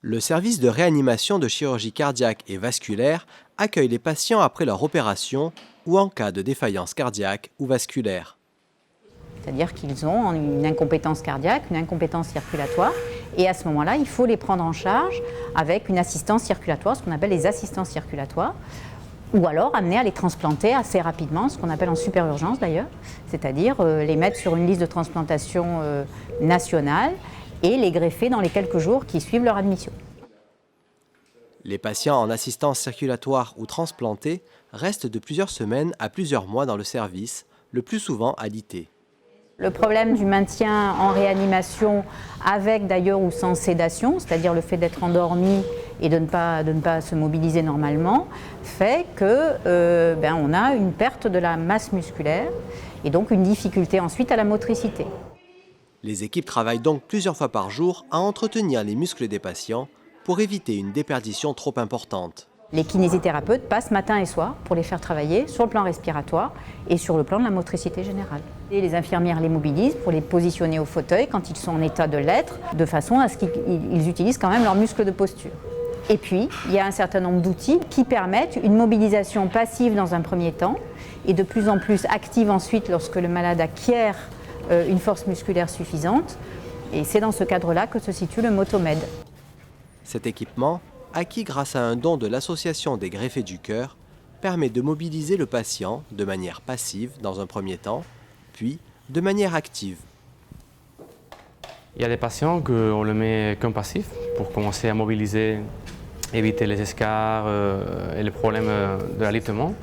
Le service de réanimation de chirurgie cardiaque et vasculaire accueille les patients après leur opération ou en cas de défaillance cardiaque ou vasculaire. C'est-à-dire qu'ils ont une incompétence cardiaque, une incompétence circulatoire, et à ce moment-là, il faut les prendre en charge avec une assistance circulatoire, ce qu'on appelle les assistances circulatoires, ou alors amener à les transplanter assez rapidement, ce qu'on appelle en super urgence d'ailleurs, c'est-à-dire les mettre sur une liste de transplantation nationale et les greffer dans les quelques jours qui suivent leur admission. Les patients en assistance circulatoire ou transplantés restent de plusieurs semaines à plusieurs mois dans le service, le plus souvent alité. Le problème du maintien en réanimation avec d'ailleurs ou sans sédation, c'est-à-dire le fait d'être endormi et de ne pas se mobiliser normalement, fait que on a une perte de la masse musculaire et donc une difficulté ensuite à la motricité. Les équipes travaillent donc plusieurs fois par jour à entretenir les muscles des patients pour éviter une déperdition trop importante. Les kinésithérapeutes passent matin et soir pour les faire travailler sur le plan respiratoire et sur le plan de la motricité générale. Et les infirmières les mobilisent pour les positionner au fauteuil quand ils sont en état de l'être, de façon à ce qu'ils utilisent quand même leurs muscles de posture. Et puis, il y a un certain nombre d'outils qui permettent une mobilisation passive dans un premier temps et de plus en plus active ensuite lorsque le malade acquiert une force musculaire suffisante. Et c'est dans ce cadre-là que se situe le Motomed. Cet équipement, acquis grâce à un don de l'Association des greffés du cœur, permet de mobiliser le patient de manière passive dans un premier temps, puis de manière active. Il y a des patients qu'on le met comme passif pour commencer à mobiliser, éviter les escarres et les problèmes de l'alitement.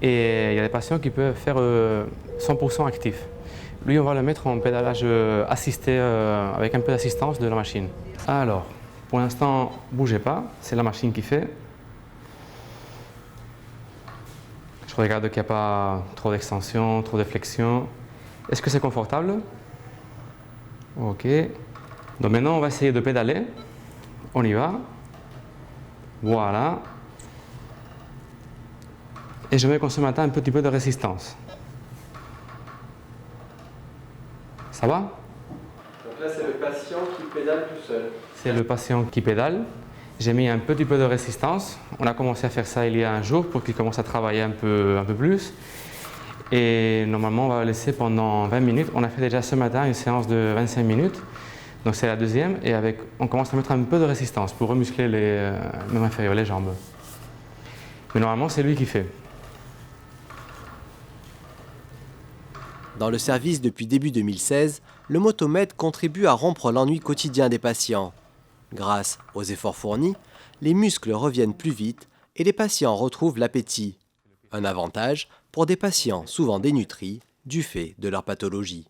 Et il y a des patients qui peuvent faire 100% actif. Lui, on va le mettre en pédalage assisté avec un peu d'assistance de la machine. Alors, pour l'instant, bougez pas, c'est la machine qui fait. Je regarde qu'il n'y a pas trop d'extension, trop de flexion. Est-ce que c'est confortable? Ok. Donc maintenant, on va essayer de pédaler. On y va. Voilà. Et je mets comme ce matin un petit peu de résistance. Ça va? Donc là, c'est le patient qui pédale tout seul. C'est le patient qui pédale. J'ai mis un petit peu de résistance. On a commencé à faire ça il y a un jour pour qu'il commence à travailler un peu plus. Et normalement, on va le laisser pendant 20 minutes. On a fait déjà ce matin une séance de 25 minutes. Donc c'est la deuxième. Et on commence à mettre un peu de résistance pour remuscler les membres inférieurs, les jambes. Mais normalement, c'est lui qui fait. Dans le service depuis début 2016, le Motomed contribue à rompre l'ennui quotidien des patients. Grâce aux efforts fournis, les muscles reviennent plus vite et les patients retrouvent l'appétit. Un avantage pour des patients souvent dénutris du fait de leur pathologie.